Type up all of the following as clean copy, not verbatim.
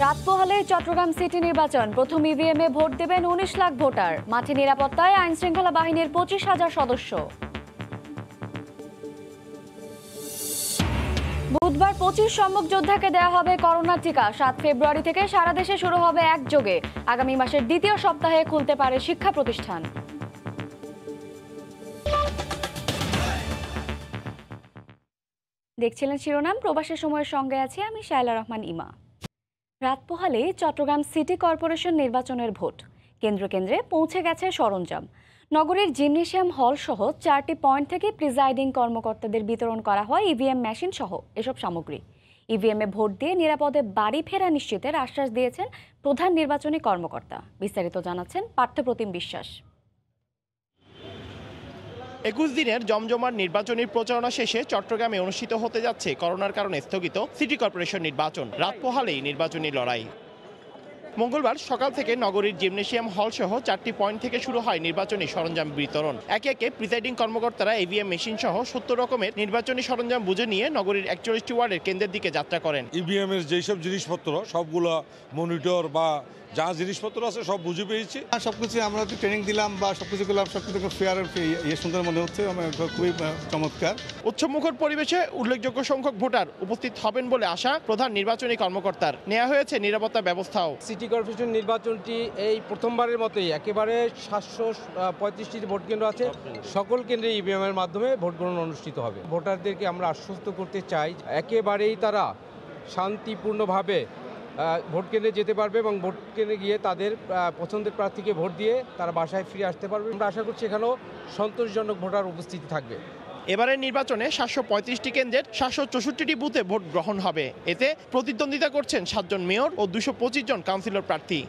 রাত পোহালে চট্টগ্রাম সিটি নির্বাচন, প্রথম ইভিএমে ভোট দেবেন ১৯ লাখ ভোটার। মাঠে নিরাপত্তায় আইনশৃঙ্খলা বাহিনীর ২৫,০০০ সদস্য। বুধবার ২৫ সম্মুখ যোদ্ধাকে দেওয়া হবে করোনা টিকা। ৭ ফেব্রুয়ারি থেকে সারা দেশে শুরু হবে একযোগে। আগামী মাসের দ্বিতীয় সপ্তাহে খুলতে পারে শিক্ষা প্রতিষ্ঠান। দেখছিলেন শিরোনাম। প্রবাসী সময়ের সঙ্গে আছি আমি শায়লা রহমান ইমা। রাত পোহালে চট্টগ্রাম সিটি কর্পোরেশন নির্বাচনের ভোট। কেন্দ্রে কেন্দ্রে পৌঁছে গেছে সরঞ্জাম। নগরীর জিমনেশিয়াম হল সহ 4টি পয়েন্ট থেকে প্রিজাইডিং কর্মকর্তাদের বিতরণ করা হয় ইভিএম মেশিন সহ এসব সামগ্রী। ইভিএমে ভোট দিয়ে নিরাপদে বাড়ি ফেরা নিশ্চিতের আশ্বাস দিয়েছেন প্রধান নির্বাচনী কর্মকর্তা। বিস্তারিত জানাচ্ছেন পার্থপ্রতিম বিশ্বাস। 21 দিনের জমজমার নির্বাচনী প্রচারণা শেষে চট্টগ্রামে অনুষ্ঠিত হতে যাচ্ছে করোনার কারণে স্থগিত সিটি কর্পোরেশন নির্বাচন। রাত পোহালেই নির্বাচনী লড়াই। মঙ্গলবার সকাল থেকে নগরীর জিমনেশিয়াম হল সহ 4টি পয়েন্ট থেকে শুরু হয় নির্বাচনী সরঞ্জাম বিতরণ। একে একে প্রিসাইডিং কর্মকর্তারা ইভিএম মেশিন সহ 70 রকমের নির্বাচনী সরঞ্জাম বুঝে নিয়ে নগরীর 41টি ওয়ার্ডের কেন্দ্রের দিকে যাত্রা করেন। ইভিএম এর যেসব জিনিসপত্র সবগুলো মনিটর বা যা জিনিসপত্র আছে সব বুঝে পেয়েছি। সবকিছু আমরা ট্রেনিং দিলাম বা সবকিছু করলাম, সবকিছু ফেয়ার সুন্দর মনে হচ্ছে, খুবই চমৎকার। উৎসবমুখর পরিবেশে উল্লেখযোগ্য সংখ্যক ভোটার উপস্থিত হবেন বলে আশা প্রধান নির্বাচনী কর্মকর্তার। নেওয়া হয়েছে নিরাপত্তা ব্যবস্থাও। সিটি কর্পোরেশন নির্বাচনটি এই প্রথমবারের মতোই একেবারে 735টি ভোট কেন্দ্র আছে, সকল কেন্দ্রে ইভিএম এর মাধ্যমে ভোট গ্রহণ অনুষ্ঠিত হবে। ভোটারদেরকে আমরা আশ্বস্ত করতে চাই একেবারেই তারা শান্তিপূর্ণভাবে ভোট কেন্দ্রে যেতে পারবে এবং ভোট কেন্দ্রে গিয়ে তাদের পছন্দের প্রার্থীকে ভোট দিয়ে তারা বাসায় ফিরে আসতে পারবে। আমরা আশা করছি এখানেও সন্তোষজনক ভোটার উপস্থিতি থাকবে। এবারের নির্বাচনে 735টি কেন্দ্রের 764টি বুথে ভোট গ্রহণ হবে। এতে প্রতিদ্বন্দ্বিতা করছেন 7 জন মেয়র ও 225 জন কাউন্সিলর প্রার্থী।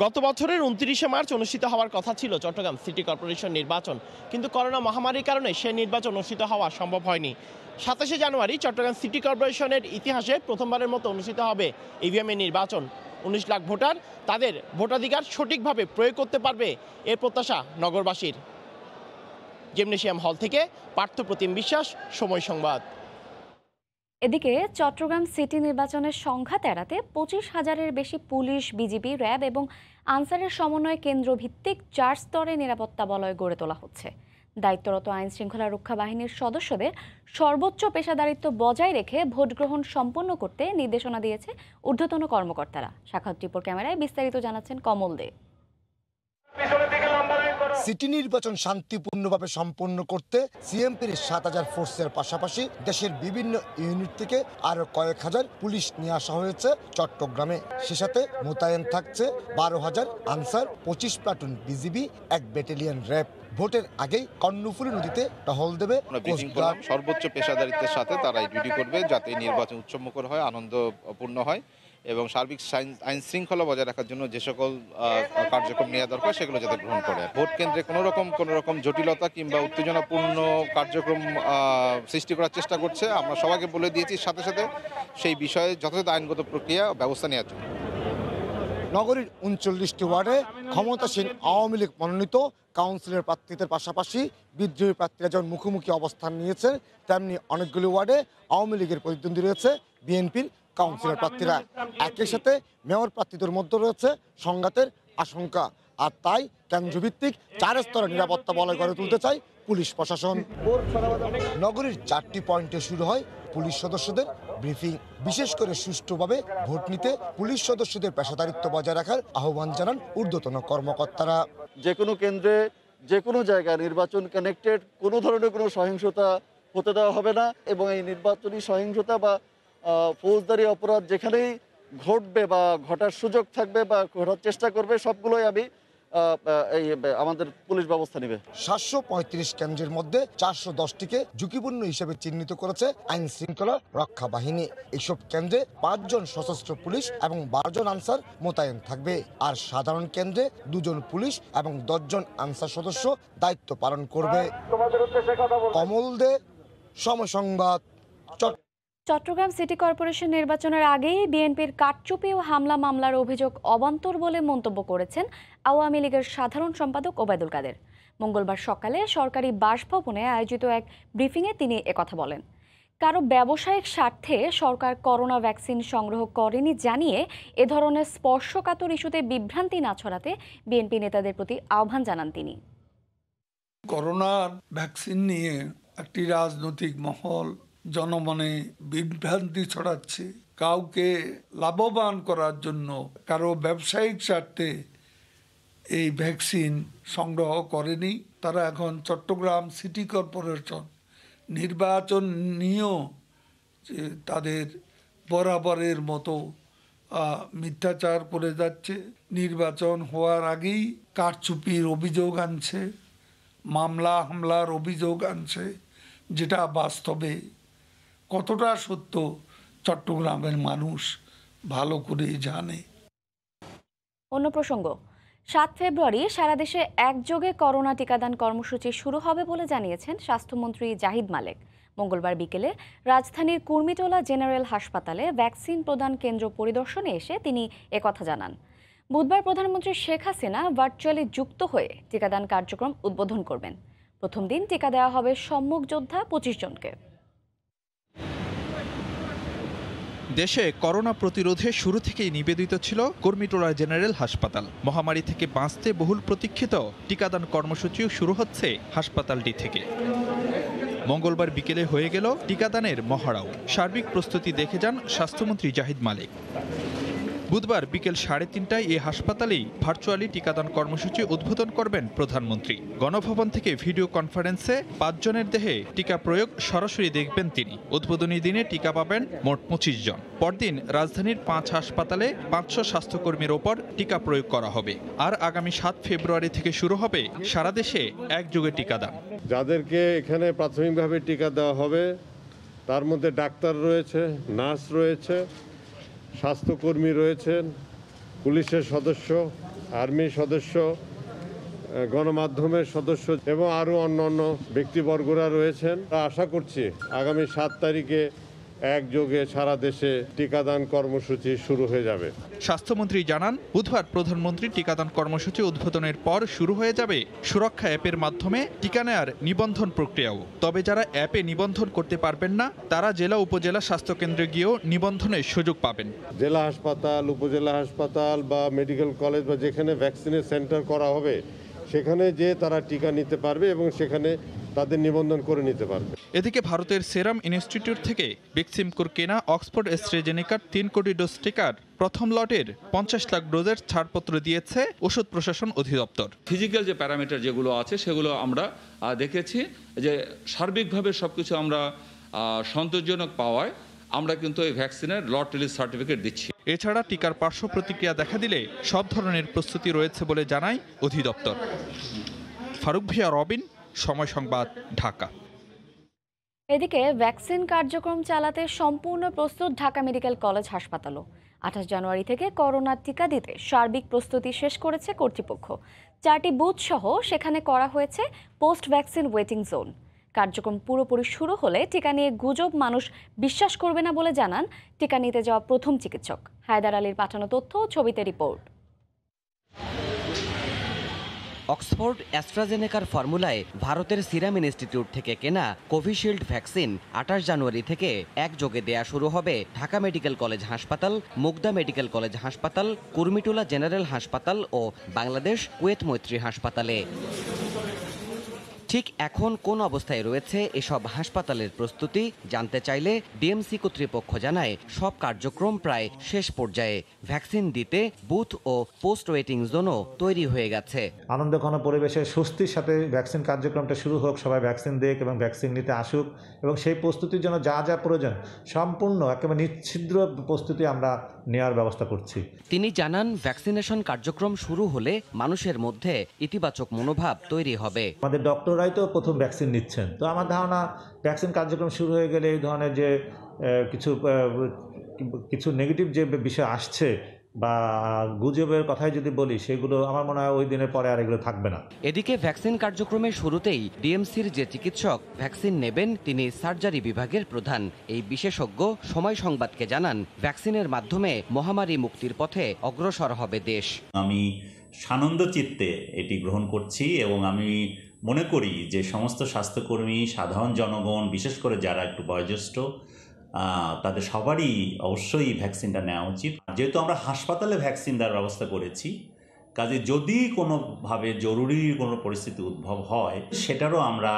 গত বছরের 29শে মার্চ অনুষ্ঠিত হওয়ার কথা ছিল চট্টগ্রাম সিটি কর্পোরেশন নির্বাচন, কিন্তু করোনা মহামারীর কারণে সেই নির্বাচন অনুষ্ঠিত হওয়া সম্ভব হয়নি। 27শে জানুয়ারি চট্টগ্রাম সিটি কর্পোরেশনের ইতিহাসে প্রথমবারের মতো অনুষ্ঠিত হবে ইভিএম এর নির্বাচন। 19 লাখ ভোটার তাদের ভোটাধিকার সঠিকভাবে প্রয়োগ করতে পারবে এ প্রত্যাশা নগরবাসীর। জিমনেশিয়াম হল থেকে পার্থপ্রতিম বিশ্বাস, সময় সংবাদ। এদিকে চট্টগ্রাম সিটি নির্বাচনের সংখ্যা এড়াতে 25,000-এর বেশি পুলিশ, বিজিবি, র্যাব এবং আনসারের সমন্বয়ে কেন্দ্রভিত্তিক 4 স্তরে নিরাপত্তা বলয় গড়ে তোলা হচ্ছে। দায়িত্বরত আইন শৃঙ্খলা রক্ষা বাহিনীর সদস্যদের সর্বোচ্চ পেশাদারিত্ব বজায় রেখে ভোট গ্রহণ সম্পন্ন করতে নির্দেশনা দিয়েছে ঊর্ধ্বতন কর্মকর্তারা। সাক্ষাৎ রিপোর্ট ক্যামেরায় বিস্তারিত জানাচ্ছেন কমল দে। সিটি নির্বাচন শান্তিপূর্ণভাবে সম্পন্ন করতে সিএমপির 7,000 ফোর্সের পাশাপাশি দেশের বিভিন্ন ইউনিট থেকে আরো কয়েক হাজার পুলিশ নিয়ে আসা হয়েছে চট্টগ্রামে। সে সাথে মোতায়েন থাকছে 12,000 answer, 25 platoon BGB, 1 battalion RAB. ভোটের আগেই কর্ণফুলী নদীতে টহল দেবে সর্বোচ্চ পেশাদারিত্বের সাথে তারা ডিউটি করবে, যাতে নির্বাচন উৎসবমুখর হয়, আনন্দপূর্ণ হয় এবং সার্বিক আইন শৃঙ্খলা বজায় রাখার জন্য যে সকল কার্যক্রম নেওয়া দরকার সেগুলো যাতে গ্রহণ করে। ভোট কেন্দ্রে কোনো রকম জটিলতা কিংবা উত্তেজনাপূর্ণ কার্যক্রম সৃষ্টি করার চেষ্টা করছে। আমরা সবাইকে বলে দিয়েছি, সাথে সাথে সেই বিষয়ে যথাযথ আইনগত প্রক্রিয়া ব্যবস্থা নেওয়ার জন্য। নগরীর 39টি ওয়ার্ডে ক্ষমতাসীন আওয়ামী লীগ মনোনীত কাউন্সিলর প্রার্থীদের পাশাপাশি বিদ্রোহী প্রার্থীরা যেমন মুখোমুখি অবস্থান নিয়েছেন, তেমনি অনেকগুলি ওয়ার্ডে আওয়ামী লীগের প্রতিদ্বন্দ্বী রয়েছে বিএনপির কাউন্সিলর প্রার্থীরা। একই সাথে মেয়র প্রার্থীদের মধ্যে রয়েছে সংঘাতের আশঙ্কা, আর তাই কেন্দ্রভিত্তিক 4 স্তরের নিরাপত্তা বলয় গড়ে তুলতে চায় পুলিশ প্রশাসন। নগরীর 4টি পয়েন্টে শুরু হয় পুলিশ সদস্যদের ব্রিফিং। বিশেষ করে সুষ্ঠুভাবে ভোট নিতে পুলিশ সদস্যদের পেশাদারিত্ব বজায় রাখার আহ্বান জানান ঊর্ধ্বতন কর্মকর্তারা। যে কোনো কেন্দ্রে যে কোনো জায়গায় নির্বাচন কানেক্টেড কোনো ধরনের কোনো সহিংসতা হতে দেওয়া হবে না এবং এই নির্বাচনী সহিংসতা বা ফৌজদারি অপরাধ যেখানেই ঘটবে বা ঘটার সুযোগ থাকবে বা ঘটার চেষ্টা করবে সবগুলোই আমাদের পুলিশ ব্যবস্থা নেবে। 735 কেন্দ্রের মধ্যে 410টিকে ঝুঁকিপূর্ণ হিসেবে চিহ্নিত করেছে আইন শৃঙ্খলা রক্ষা বাহিনী। এইসব কেন্দ্রে 5 জন সশস্ত্র পুলিশ এবং 12 জন আনসার মোতায়েন থাকবে, আর সাধারণ কেন্দ্রে 2 জন পুলিশ এবং 10 জন আনসার সদস্য দায়িত্ব পালন করবে। কমল দে, সময় সংবাদ। চট্টগ্রাম সিটি কর্পোরেশন নির্বাচনের আগেই বিএনপির কারচুপি ও হামলা মামলার অভিযোগ অবান্তর বলে মন্তব্য করেছেন আওয়ামী লীগের সাধারণ সম্পাদক ওবায়দুল কাদের। মঙ্গলবার সকালে সরকারি বাসভবনে আয়োজিত এক ব্রিফিংয়ে তিনি একথা বলেন। কারো ব্যবসায়িক স্বার্থে সরকার করোনা ভ্যাকসিন সংগ্রহ করেনি জানিয়ে এ ধরনের স্পর্শকাতর ইস্যুতে বিভ্রান্তি না ছড়াতে বিএনপি নেতাদের প্রতি আহ্বান জানান তিনি। করোনার ভ্যাকসিন নিয়ে একটি রাজনৈতিক মহল জনমনে বিভ্রান্তি ছড়াচ্ছে। কাউকে লাভবান করার জন্য কারো ব্যবসায়িক স্বার্থে এই ভ্যাকসিন সংগ্রহ করেনি। তারা এখন চট্টগ্রাম সিটি কর্পোরেশন নির্বাচন নিয়েও তাদের বরাবরের মতো মিথ্যাচার করে যাচ্ছে। নির্বাচন হওয়ার আগেই কারচুপির অভিযোগ আনছে, মামলা হামলার অভিযোগ আনছে, যেটা বাস্তবে কতটা সত্য চট্টগ্রামের মানুষ ভালো করে জানে। অন্য প্রসঙ্গ, 7 ফেব্রুয়ারি সারা দেশে একযোগে করোনা টিকাদান কর্মসূচি শুরু হবে বলে জানিয়েছেন স্বাস্থ্যমন্ত্রী জাহিদ মালেক। মঙ্গলবার বিকেলে রাজধানীর কুর্মিটোলা জেনারেল হাসপাতালে ভ্যাকসিন প্রদান কেন্দ্র পরিদর্শনে এসে তিনি একথা জানান। বুধবার প্রধানমন্ত্রী শেখ হাসিনা ভার্চুয়ালি যুক্ত হয়ে টিকাদান কার্যক্রম উদ্বোধন করবেন। প্রথম দিন টিকা দেওয়া হবে সম্মুখ যোদ্ধা 25 জনকে। দেশে করোনা প্রতিরোধে শুরু থেকেই নিবেদিত ছিল কুর্মিটোলা জেনারেল হাসপাতাল। মহামারী থেকে বাঁচতে বহুল প্রতীক্ষিত টিকাদান কর্মসূচিও শুরু হচ্ছে হাসপাতালটি থেকে। মঙ্গলবার বিকেলে হয়ে গেল টিকাদানের মহড়াও। সার্বিক প্রস্তুতি দেখে যান স্বাস্থ্যমন্ত্রী জাহিদ মালেক। বুধবার বিকেল 3:30টায় এই হাসপাতালেই ভার্চুয়ালি টিকাদান কর্মসূচি উদ্বোধন করবেন প্রধানমন্ত্রী। গণভবন থেকে ভিডিও কনফারেন্সে 5 জনের দেহে টিকা প্রয়োগ সরাসরি দেখবেন তিনি। উদ্বোধনী দিনে টিকা পাবেন মোট 25 জন। পরদিন রাজধানীর 5 হাসপাতালে 500 স্বাস্থ্যকর্মীর ওপর টিকা প্রয়োগ করা হবে। আর আগামী 7 ফেব্রুয়ারি থেকে শুরু হবে সারা দেশে একযোগে টিকাদান। যাদেরকে এখানে প্রাথমিকভাবে টিকা দেওয়া হবে তার মধ্যে ডাক্তার রয়েছে, নার্স রয়েছে, স্বাস্থ্যকর্মী রয়েছেন, পুলিশের সদস্য, আর্মির সদস্য, গণমাধ্যমের সদস্য এবং আরও অন্যান্য ব্যক্তিবর্গরা রয়েছেন। আশা করছি আগামী 7 তারিখে একযোগে সারা দেশে টিকাদান কর্মসূচি শুরু হয়ে যাবে। স্বাস্থ্যমন্ত্রী জানান, বুধবার প্রধানমন্ত্রী টিকাদান কর্মসূচি উদ্বোধনের পর শুরু হয়ে যাবে সুরক্ষা অ্যাপের মাধ্যমে টিকা নেয়ার নিবন্ধন প্রক্রিয়াও। তবে যারা অ্যাপে নিবন্ধন করতে পারবেন না তারা জেলা উপজেলা স্বাস্থ্যকেন্দ্রে গিয়েও নিবন্ধনের সুযোগ পাবেন। জেলা হাসপাতাল, উপজেলা হাসপাতাল বা মেডিকেল কলেজ বা যেখানে ভ্যাকসিনের সেন্টার করা হবে সেখানে যে তারা টিকা নিতে পারবে এবং সেখানে তাদের নিবন্ধন করে নিতে পারবে। এদিকে ভারতের সেরাম ইনস্টিটিউট থেকে বেক্সিমকোর কেনা অক্সফোর্ড অ্যাস্ট্রাজেনেকার 3 কোটি ডোজ টিকার প্রথম লটের 50 লাখ ডোজের ছাড়পত্র দিয়েছে ওষুধ প্রশাসন অধিদপ্তর। ফিজিক্যাল যে প্যারামিটার যেগুলো আছে সেগুলো আমরা দেখেছি যে সার্বিকভাবে সবকিছু আমরা সন্তোষজনক পাওয়ায় আমরা কিন্তু এই ভ্যাকসিনের লট রিলিজ সার্টিফিকেট দিচ্ছি। এছাড়া টিকার পার্শ্ব প্রতিক্রিয়া দেখা দিলে সব ধরনের প্রস্তুতি রয়েছে বলে জানায় অধিদপ্তর। ফারুক ভিয়া, রবিন, সময় সংবাদ, ঢাকা। এদিকে ভ্যাকসিন কার্যক্রম চালাতে সম্পূর্ণ প্রস্তুত ঢাকা মেডিকেল কলেজ হাসপাতালও। 28 জানুয়ারি থেকে করোনার টিকা দিতে সার্বিক প্রস্তুতি শেষ করেছে কর্তৃপক্ষ। 4টি বুথ সহ সেখানে করা হয়েছে পোস্ট ভ্যাকসিন ওয়েটিং জোন। কার্যক্রম পুরোপুরি শুরু হলে টিকা নিয়ে গুজব মানুষ বিশ্বাস করবে না বলে জানান টিকা নিতে যাওয়া প্রথম চিকিৎসক। হায়দার আলীর পাঠানো তথ্য, ছবিতে রিপোর্ট। অক্সফোর্ড অ্যাস্ট্রাজেনেকার ফর্মুলায় ভারতের সিরাম ইনস্টিটিউট থেকে কেনা কোভিশিল্ড ভ্যাকসিন 28 জানুয়ারি থেকে একযোগে দেয়া শুরু হবে ঢাকা মেডিকেল কলেজ হাসপাতাল, মুগদা মেডিকেল কলেজ হাসপাতাল, কুর্মিটোলা জেনারেল হাসপাতাল ও বাংলাদেশ কুয়েত মৈত্রী হাসপাতালে। ঠিক এখন কোন অবস্থায় রয়েছে এসব হাসপাতালের প্রস্তুতি জানতে চাইলে ডিএমসি কর্তৃপক্ষ জানায় সব কার্যক্রম প্রায় শেষ পর্যায়ে। ভ্যাকসিন দিতে বুথ ও পোস্ট ওয়েটিং জোনও তৈরি হয়ে গেছে। আনন্দঘন পরিবেশে স্বস্তির সাথে ভ্যাকসিন কার্যক্রমটা শুরু হোক, সবাই ভ্যাকসিন দিক এবং ভ্যাকসিন নিতে আসুক এবং সেই প্রস্তুতির জন্য যা যা প্রয়োজন সম্পূর্ণ একেবারে নিচ্ছিদ্র প্রস্তুতি আমরা নেওয়ার ব্যবস্থা করছি। তিনি জানান, ভ্যাকসিনেশন কার্যক্রম শুরু হলে মানুষের মধ্যে ইতিবাচক মনোভাব তৈরি হবে। আমাদের ডক্টররাই তো প্রথম ভ্যাকসিন নিচ্ছেন, তো আমার ধারণা ভ্যাকসিন কার্যক্রম শুরু হয়ে গেলে এই ধরনের যে কিছু নেগেটিভ যে বিষয় আসছে বা গুজবের কথাই যদি বলি সেগুলো আমার মনে হয় ওই দিনের পরে আর এগুলো থাকবে না। এদিকে ভ্যাকসিন কার্যক্রমের শুরুতেই ডিএমসির যে চিকিৎসক ভ্যাকসিন নেবেন তিনি সার্জারি বিভাগের প্রধান। এই বিশেষজ্ঞ সময় সংবাদকে জানান, ভ্যাকসিনের মাধ্যমে মহামারী মুক্তির পথে অগ্রসর হবে দেশ। আমি সানন্দ চিত্তে এটি গ্রহণ করছি এবং আমি মনে করি যে সমস্ত স্বাস্থ্যকর্মী, সাধারণ জনগণ, বিশেষ করে যারা একটু বয়োজ্যেষ্ঠ, তাদের সবারই অবশ্যই ভ্যাকসিনটা নেওয়া উচিত। যেহেতু আমরা হাসপাতালে ভ্যাকসিন দেওয়ার ব্যবস্থা করেছি, কাজে যদি কোনোভাবে জরুরি কোনো পরিস্থিতি উদ্ভব হয় সেটারও আমরা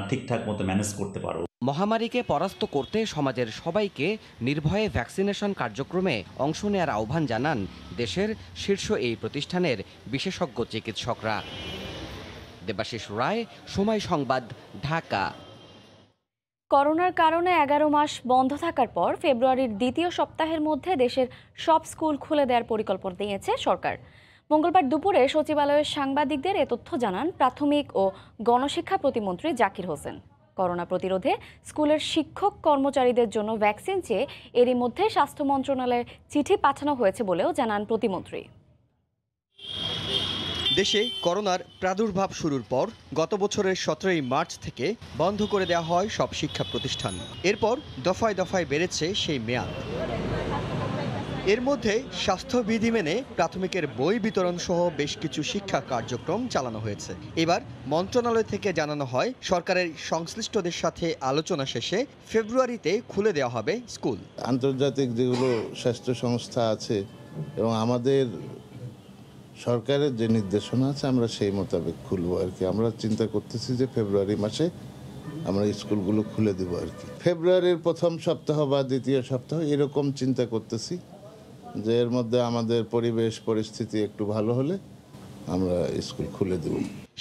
ঠিকঠাক মতো ম্যানেজ করতে পারব। মহামারীকে পরাস্ত করতে সমাজের সবাইকে নির্ভয়ে ভ্যাকসিনেশন কার্যক্রমে অংশ নেওয়ার আহ্বান জানান দেশের শীর্ষ এই প্রতিষ্ঠানের বিশেষজ্ঞ চিকিৎসকরা। দেবাশিস রায়, সময় সংবাদ, ঢাকা। করোনার কারণে 11 মাস বন্ধ থাকার পর ফেব্রুয়ারির দ্বিতীয় সপ্তাহের মধ্যে দেশের সব স্কুল খুলে দেওয়ার পরিকল্পনা নিয়েছে সরকার। মঙ্গলবার দুপুরে সচিবালয়ের সাংবাদিকদের এ তথ্য জানান প্রাথমিক ও গণশিক্ষা প্রতিমন্ত্রী জাকির হোসেন। করোনা প্রতিরোধে স্কুলের শিক্ষক কর্মচারীদের জন্য ভ্যাকসিন চেয়ে এরই মধ্যে স্বাস্থ্য মন্ত্রণালয়ের চিঠি পাঠানো হয়েছে বলেও জানান প্রতিমন্ত্রী। দেশে করোনার প্রাদুর্ভাব শুরুর পর গত বছরের 17ই মার্চ থেকে বন্ধ করে দেওয়া হয় সব শিক্ষা প্রতিষ্ঠান। এরপর দফায় দফায় বেড়েছে সেই মেয়াদ। এর মধ্যে স্বাস্থ্যবিধি মেনে প্রাথমিকের বই বিতরণ সহ বেশ কিছু শিক্ষা কার্যক্রম চালানো হয়েছে। এবার মন্ত্রণালয় থেকে জানানো হয় সরকারের সংশ্লিষ্টদের সাথে আলোচনা শেষে ফেব্রুয়ারিতে খুলে দেওয়া হবে স্কুল। আন্তর্জাতিক যেগুলো স্বাস্থ্য সংস্থা আছে এবং আমাদের সরকারের যে নির্দেশনা আছে আমরা সেই মোতাবেক খুলবো আর কি। আমরা চিন্তা করতেছি যে ফেব্রুয়ারি মাসে আমরা স্কুলগুলো খুলে দেবো আর কি। ফেব্রুয়ারির প্রথম সপ্তাহ বা দ্বিতীয় সপ্তাহ এরকম চিন্তা করতেছি, যে এর মধ্যে আমাদের পরিবেশ পরিস্থিতি একটু ভালো হলে আমরা স্কুল খুলে দেব।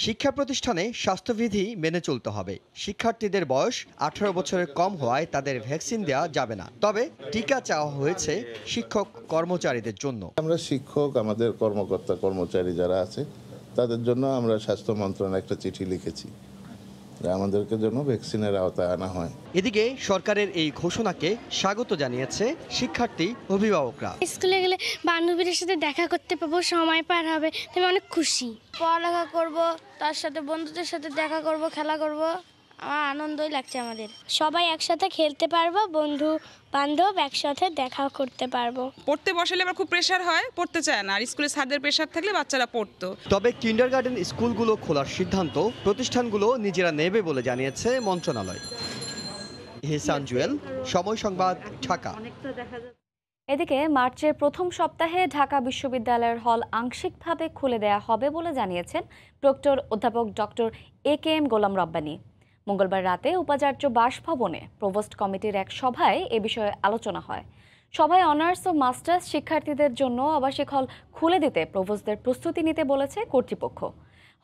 শিক্ষা প্রতিষ্ঠানে স্বাস্থ্যবিধি মেনে চলতে হবে। শিক্ষার্থীদের বয়স 18 বছরের কম হওয়ায় তাদের ভ্যাকসিন দেওয়া যাবে না, তবে টিকা চাওয়া হয়েছে শিক্ষক কর্মচারীদের জন্য। আমরা শিক্ষক, আমাদের কর্মকর্তা কর্মচারী যারা আছে তাদের জন্য আমরা স্বাস্থ্য মন্ত্রণালয়ে একটা চিঠি লিখেছি আমাদেরকে জন্য ভ্যাকসিনের আওতায় আনা হয়। এদিকে সরকারের এই ঘোষণাকে স্বাগত জানিয়েছে শিক্ষার্থী অভিভাবকরা। স্কুলে গেলে বান্ধবীদের সাথে দেখা করতে পাবো, সময় পার হবে, আমি অনেক খুশি। পড়ালেখা করব, তার সাথে বন্ধুদের সাথে দেখা করব, খেলা করব, আমার আনন্দই লাগছে। আমাদের সবাই একসাথে খেলতে পারবো, বন্ধু বান্ধব একসাথে দেখা করতে পারবো। পড়তে বসালে আবার খুব প্রেশার হয়, পড়তে চায় না, আর স্কুলে স্যারদের প্রেশার থাকলে বাচ্চারা পড়তো। তবে কিন্ডারগার্টেন স্কুলগুলো খোলার সিদ্ধান্ত প্রতিষ্ঠানগুলো নিজেরা নেবে বলে জানিয়েছে মন্ত্রণালয়। হেসান জুয়েল, সময় সংবাদ, ঢাকা। এদিকে মার্চের প্রথম সপ্তাহে ঢাকা বিশ্ববিদ্যালয়ের হল আংশিকভাবে খুলে দেয়া হবে বলে জানিয়েছেন প্রক্টর অধ্যাপক ডক্টর AKM গোলাম রব্বানী। মঙ্গলবার রাতে উপাচার্য বাসভবনে প্রভোস্ট কমিটির এক সভায় এ বিষয়ে আলোচনা হয়। সভায় অনার্স ও মাস্টার্স শিক্ষার্থীদের জন্য আবাসিক হল খুলে দিতে প্রভোস্টদের প্রস্তুতি নিতে বলেছে কর্তৃপক্ষ।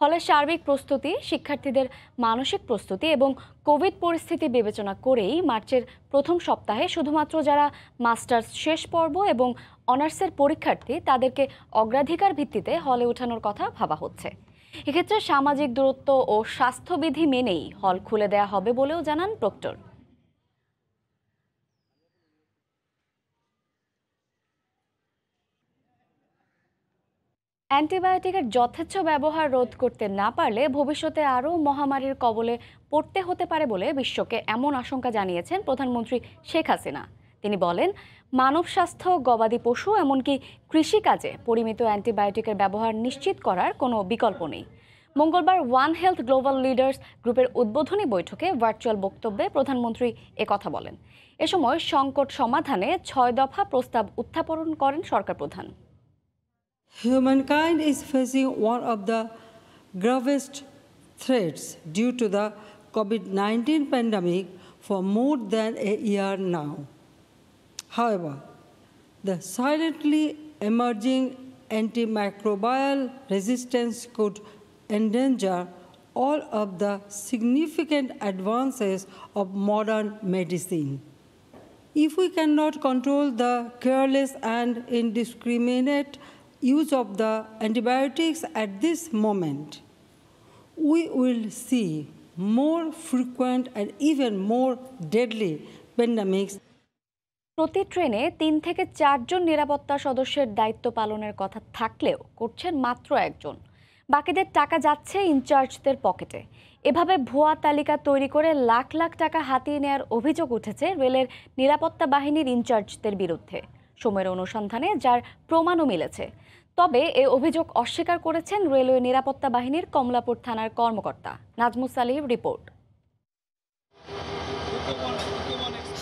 হলের সার্বিক প্রস্তুতি, শিক্ষার্থীদের মানসিক প্রস্তুতি এবং কোভিড পরিস্থিতি বিবেচনা করেই মার্চের প্রথম সপ্তাহে শুধুমাত্র যারা মাস্টার্স শেষ পর্ব এবং অনার্সের পরীক্ষার্থী তাদেরকে অগ্রাধিকার ভিত্তিতে হলে ওঠানোর কথা ভাবা হচ্ছে। এক্ষেত্রে সামাজিক দূরত্ব ও স্বাস্থ্যবিধি মেনেই হল খুলে দেয়া হবে বলেও জানান প্রক্টর। অ্যান্টিবায়োটিকের যথেচ্ছ ব্যবহার রোধ করতে না পারলে ভবিষ্যতে আরও মহামারীর কবলে পড়তে হতে পারে বলে বিশ্বকে এমন আশঙ্কা জানিয়েছেন প্রধানমন্ত্রী শেখ হাসিনা। তিনি বলেন, মানব স্বাস্থ্য, গবাদি পশু এমনকি কৃষিকাজে পরিমিত অ্যান্টিবায়োটিকের ব্যবহার নিশ্চিত করার কোনো বিকল্প নেই। মঙ্গলবার ওয়ান হেলথ গ্লোবাল লিডার্স গ্রুপের উদ্বোধনী বৈঠকে ভার্চুয়াল বক্তব্যে প্রধানমন্ত্রী একথা বলেন। এ সময় সংকট সমাধানে 6 দফা প্রস্তাব উত্থাপন করেন সরকার প্রধান। Humankind is facing one of the gravest threats due to the COVID-19 pandemic for more than a year now. However, the silently emerging antimicrobial resistance could endanger all of the significant advances of modern medicine. If we cannot control the careless and indiscriminate use of the antibiotics at this moment, we will see more frequent and even more deadly pandemics. প্রতি ট্রেনে 3 থেকে 4 জন নিরাপত্তা সদস্যের দায়িত্ব পালনের কথা থাকলেও করছেন মাত্র 1 জন। বাকিদের টাকা যাচ্ছে ইনচার্জদের পকেটে। এভাবে ভুয়া তালিকা তৈরি করে লাখ লাখ টাকা হাতিয়ে নেওয়ার অভিযোগ উঠেছে রেলের নিরাপত্তা বাহিনীর ইনচার্জদের বিরুদ্ধে। সময়ের অনুসন্ধানে যার প্রমাণও মিলেছে। তবে এ অভিযোগ অস্বীকার করেছেন রেলওয়ে নিরাপত্তা বাহিনীর কমলাপুর থানার কর্মকর্তা। নাজমুস সালিহর রিপোর্ট।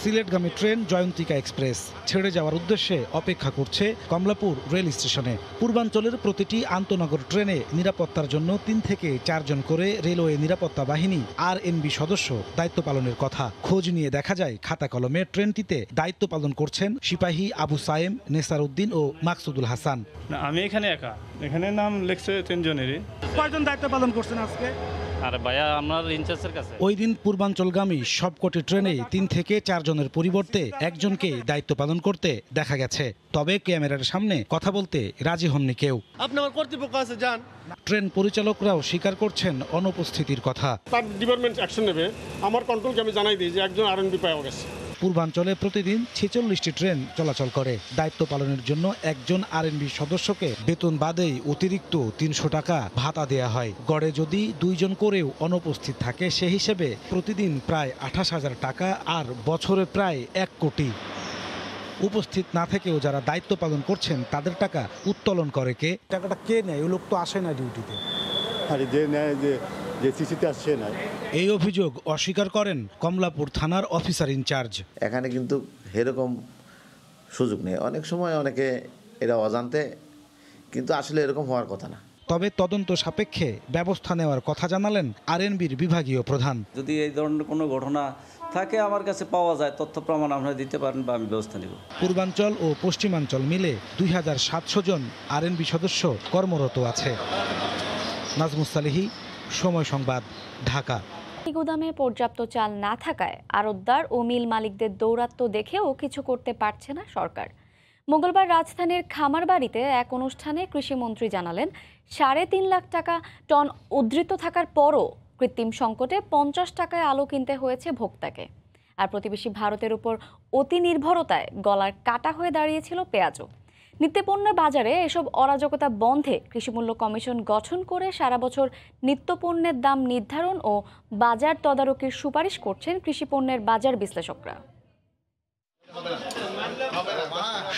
সিলেটগামী ট্রেন জয়ন্তিকা এক্সপ্রেস ছেড়ে যাওয়ার উদ্দেশ্যে অপেক্ষা করছে কমলাপুর রেল স্টেশনে। পূর্বাঞ্চলের প্রতিটি আন্তনগর ট্রেনে নিরাপত্তার জন্য 3 থেকে 4 জন করে রেলওয়ে নিরাপত্তা বাহিনী RNB সদস্য দায়িত্ব পালনের কথা। খোঁজ নিয়ে দেখা যায় খাতা কলমে ট্রেনটিতে দায়িত্ব পালন করছেন সিপাহী আবু সায়েম, নেসার উদ্দিন ও মাকসুদুল হাসান। আমি এখানে একা, এখানে নাম লেখছে 3 জনেরই। কয়জন দায়িত্ব পালন করছেন আজকে? আরে ভাইয়া আমার ইনচার্জের কাছে। ওই দিন পূর্বাঞ্চলগামী সবকটি ট্রেনে 3 থেকে 4 জনের পরিবর্তে একজনকে দায়িত্ব পালন করতে দেখা গেছে। তবে ক্যামেরার সামনে কথা বলতে রাজি হননি কেউ। আপনি আমার কর্তৃপক্ষ আছে, যান। ট্রেন পরিচালকরাও স্বীকার করছেন অনুপস্থিতির কথা। তার ডিপার্টমেন্ট অ্যাকশন নেবে, আমার কন্ট্রোলকে আমি জানাই দিই যে একজন RNB পাওয়া গেছে। পূর্বাঞ্চলে প্রতিদিন 46টি ট্রেন চলাচল করে। দায়িত্ব পালনের জন্য একজন RNB সদস্যকে বেতন বাদেই অতিরিক্ত 300 টাকা ভাতা দেয়া হয়। গড়ে যদি 2 জন করেও অনুপস্থিত থাকে, সে হিসেবে প্রতিদিন প্রায় 28,000 টাকা, আর বছরে প্রায় 1 কোটি। উপস্থিত না থেকেও যারা দায়িত্ব পালন করছেন তাদের টাকা উত্তোলন করে কে? টাকাটা কে নেয়? ওই লোক তো আসে না ডিউটিতে। আরে যে নেয়, যে সিসিতে আসছে না। এই অভিযোগ অস্বীকার করেন কমলাপুর থানার অফিসার ইনচার্জ। এখানে কিন্তু এরকম সুযোগ নেই। অনেক সময় অনেকে এরা অজান্তে, কিন্তু আসলে এরকম হওয়ার কথা না। তবে তদন্ত সাপেক্ষে ব্যবস্থা নেওয়ার কথা জানালেন RNBর বিভাগীয় প্রধান। যদি এই ধরনের কোনো ঘটনা থাকে আমার কাছে পাওয়া যায়, তথ্য প্রমাণ আপনারা দিতে পারেন বা আমি ব্যবস্থা নেব। পূর্বাঞ্চল ও পশ্চিমাঞ্চল মিলে 2700 জন RNB সদস্য কর্মরত আছে। নাজমুস সালিহি, সময় সংবাদ, ঢাকা। গুদামে পর্যাপ্ত চাল না থাকায় আড়তদার ও মিল মালিকদের দৌরাত্ম্য দেখেও কিছু করতে পারছে না সরকার। মঙ্গলবার রাজধানীর খামারবাড়িতে এক অনুষ্ঠানে কৃষিমন্ত্রী জানালেন 3.5 লাখ টাকা টন উদ্ধৃত থাকার পরও কৃত্রিম সংকটে 50 টাকায় আলু কিনতে হয়েছে ভোক্তাকে। আর প্রতিবেশী ভারতের উপর অতি নির্ভরতায় গলার কাটা হয়ে দাঁড়িয়েছিল পেঁয়াজও। নিত্যপণ্যের বাজারে এসব অরাজকতা বন্ধে কৃষিমূল্য কমিশন গঠন করে সারা বছর নিত্যপণ্যের দাম নির্ধারণ ও বাজার তদারকির সুপারিশ করছেন কৃষিপণ্যের বাজার বিশ্লেষকরা।